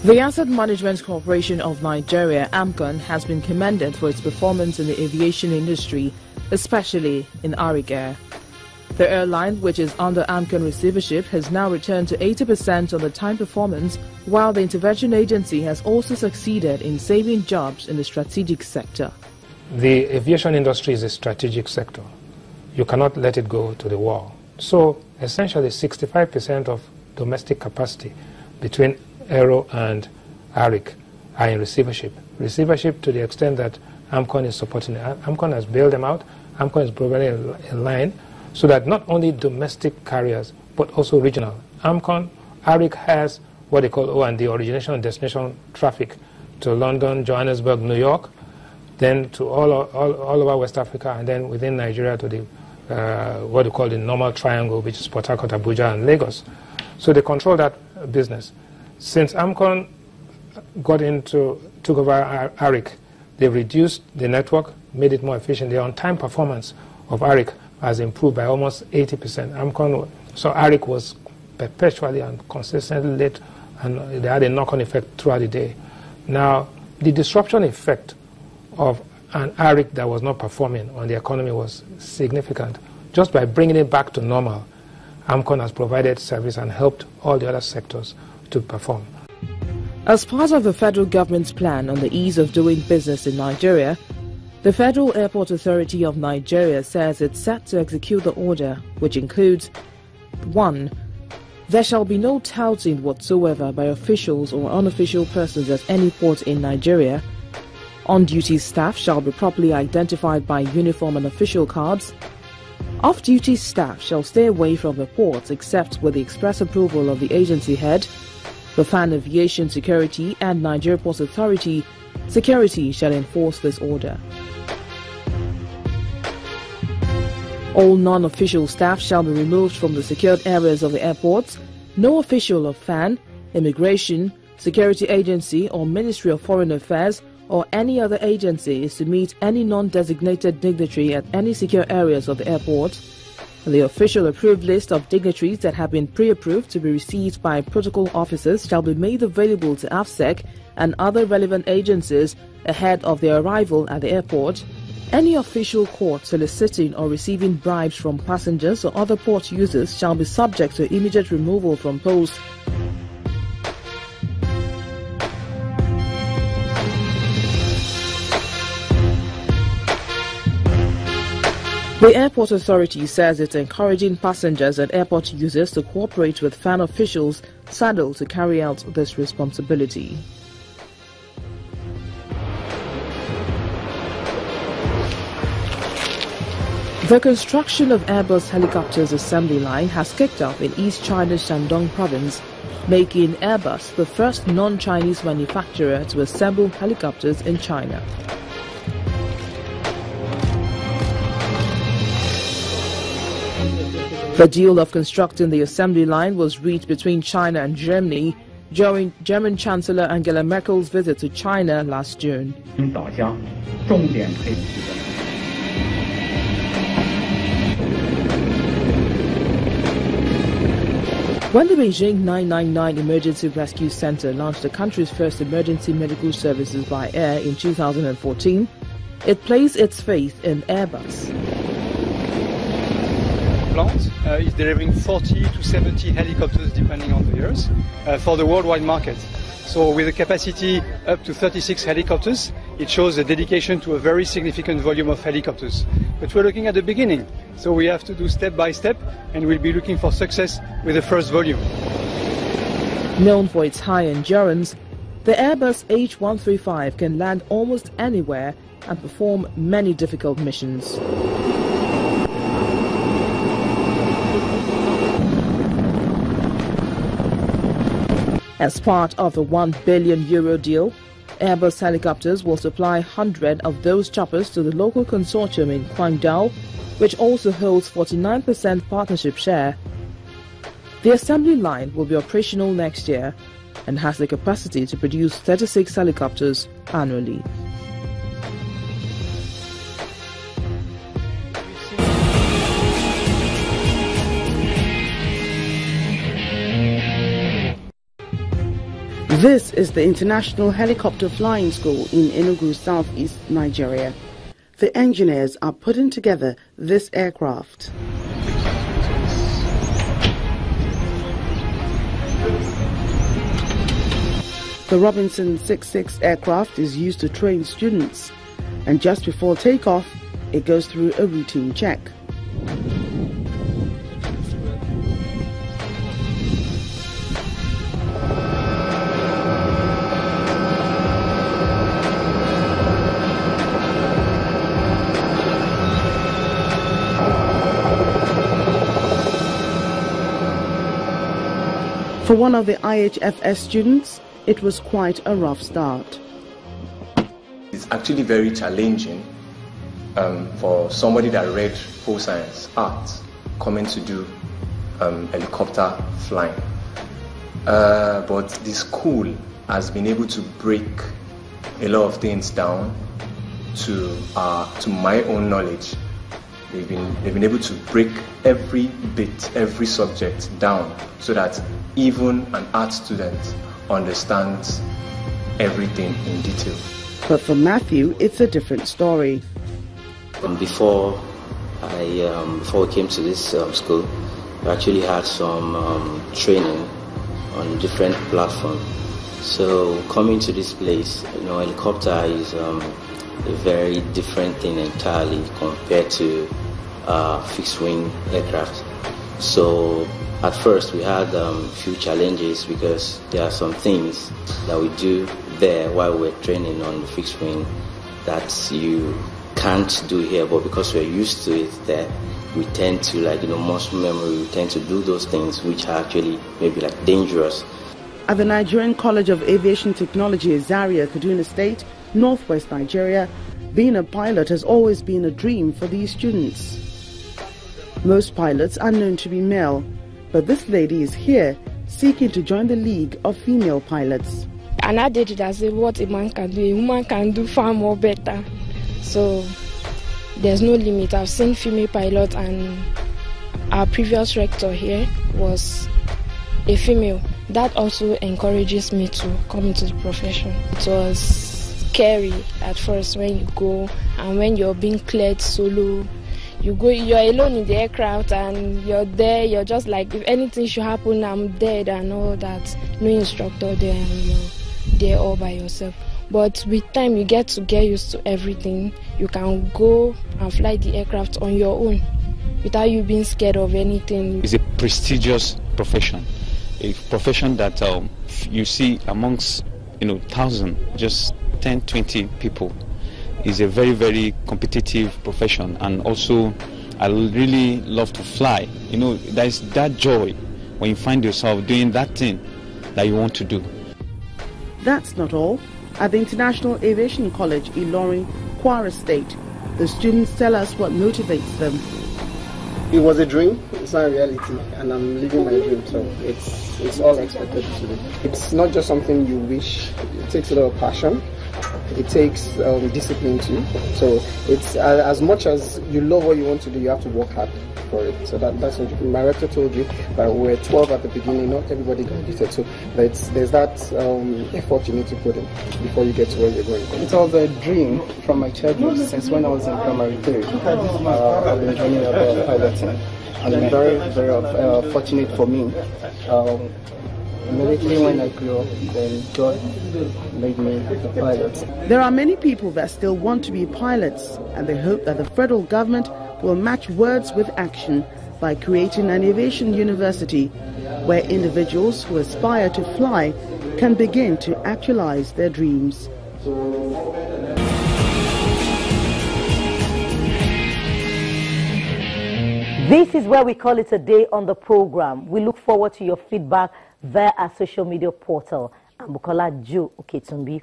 The Asset Management Corporation of Nigeria, AMCON, has been commended for its performance in the aviation industry, especially in Arik Air. The airline, which is under AMCON receivership, has now returned to 80% on the time performance, while the intervention agency has also succeeded in saving jobs in the strategic sector. The aviation industry is a strategic sector. You cannot let it go to the wall. So essentially 65% of domestic capacity between Aero and Arik are in receivership. Receivership to the extent that AMCON is supporting it. AMCON has bailed them out. AMCON is providing a line so that not only domestic carriers but also regional. Arik has what they call O&D, origination and destination traffic, to London, Johannesburg, New York, then to all over West Africa, and then within Nigeria to the what they call the normal triangle, which is Port Harcourt, Abuja, and Lagos. So they control that business. Since AMCON took over Arik, they reduced the network, made it more efficient. The on-time performance of Arik has improved by almost 80%. So Arik was perpetually and consistently late, and they had a knock-on effect throughout the day. Now, the disruption effect of an Arik that was not performing on the economy was significant. Just by bringing it back to normal, AMCON has provided service and helped all the other sectors to perform. As part of the federal government's plan on the ease of doing business in Nigeria, the Federal Airport Authority of Nigeria says it's set to execute the order, which includes 1. There shall be no touting whatsoever by officials or unofficial persons at any port in Nigeria. On-duty staff shall be properly identified by uniform and official cards. Off-duty staff shall stay away from the ports except with the express approval of the agency head. The Fan Aviation Security and Nigeria Ports Authority Security shall enforce this order. All non-official staff shall be removed from the secured areas of the airports. No official of FAN, Immigration, Security Agency or Ministry of Foreign Affairs or any other agency is to meet any non-designated dignitary at any secure areas of the airport. The official approved list of dignitaries that have been pre-approved to be received by protocol officers shall be made available to AFSEC and other relevant agencies ahead of their arrival at the airport. Any official court soliciting or receiving bribes from passengers or other port users shall be subject to immediate removal from post. The Airport Authority says it's encouraging passengers and airport users to cooperate with FAN officials saddled to carry out this responsibility. The construction of Airbus helicopters assembly line has kicked off in East China's Shandong province, making Airbus the first non-Chinese manufacturer to assemble helicopters in China. The deal of constructing the assembly line was reached between China and Germany during German Chancellor Angela Merkel's visit to China last June. When the Beijing 999 Emergency Rescue Center launched the country's first emergency medical services by air in 2014, it placed its faith in Airbus. Plant is delivering 40 to 70 helicopters depending on the years for the worldwide market. So with a capacity up to 36 helicopters, it shows a dedication to a very significant volume of helicopters. But we're looking at the beginning, so we have to do step by step, and we'll be looking for success with the first volume. Known for its high endurance, the Airbus H135 can land almost anywhere and perform many difficult missions. As part of the €1 billion deal, Airbus helicopters will supply 100 of those choppers to the local consortium in Guangdong, which also holds 49% partnership share. The assembly line will be operational next year and has the capacity to produce 36 helicopters annually. This is the International Helicopter Flying School in Enugu, southeast Nigeria. The engineers are putting together this aircraft. The Robinson 66 aircraft is used to train students, and just before takeoff, it goes through a routine check. For one of the IHFS students, it was quite a rough start. It's actually very challenging for somebody that read pole science arts coming to do helicopter flying. But the school has been able to break a lot of things down to my own knowledge. They've been able to break every bit, every subject down so that even an art student understands everything in detail. But for Matthew, it's a different story. Before we came to this school, we actually had some training on different platforms. So coming to this place, helicopter is a very different thing entirely compared to fixed wing aircraft. So at first we had a few challenges because there are some things that we do there while we're training on the fixed wing that you can't do here, but because we're used to it there, we tend to muscle memory, we tend to do those things which are actually maybe dangerous. At the Nigerian College of Aviation Technology, Zaria, Kaduna State, northwest Nigeria, being a pilot has always been a dream for these students. Most pilots are known to be male, but this lady is here seeking to join the league of female pilots. And I did it as what a man can do. A woman can do far more better. So there's no limit. I've seen female pilots, and our previous rector here was a female. That also encourages me to come into the profession. It was scary at first when you go, and when you're being cleared solo. You go, you're alone in the aircraft and you're there, you're just like, if anything should happen, I'm dead and all that. No instructor there, and you're there all by yourself. But with time, you get used to everything. You can go and fly the aircraft on your own without you being scared of anything. It's a prestigious profession, a profession that you see amongst thousands, just 10, 20 people. Is a very, very competitive profession, and also I really love to fly. There's that joy when you find yourself doing that thing that you want to do. That's not all. At the International Aviation College, Ilorin, Kwara State, the students tell us what motivates them. It was a dream, it's not a reality, and I'm living my dream, so it's all expected to do. It's not just something you wish, it takes a lot of passion. It takes discipline too. So it's as much as you love what you want to do, you have to work hard for it. So that's what my rector told you. But we were 12 at the beginning, not everybody graduated. So there's that effort you need to put in before you get to where you're going. It was a dream from my childhood since when I was in primary 3. I've been dreaming about piloting. And I'm very, very fortunate for me. Immediately when I grew up, then God made me a pilot. There are many people that still want to be pilots, and they hope that the federal government will match words with action by creating an aviation university where individuals who aspire to fly can begin to actualize their dreams. This is where we call it a day on the program. We look forward to your feedback via our social media portal. I'm Bukola Joe Oketumbi.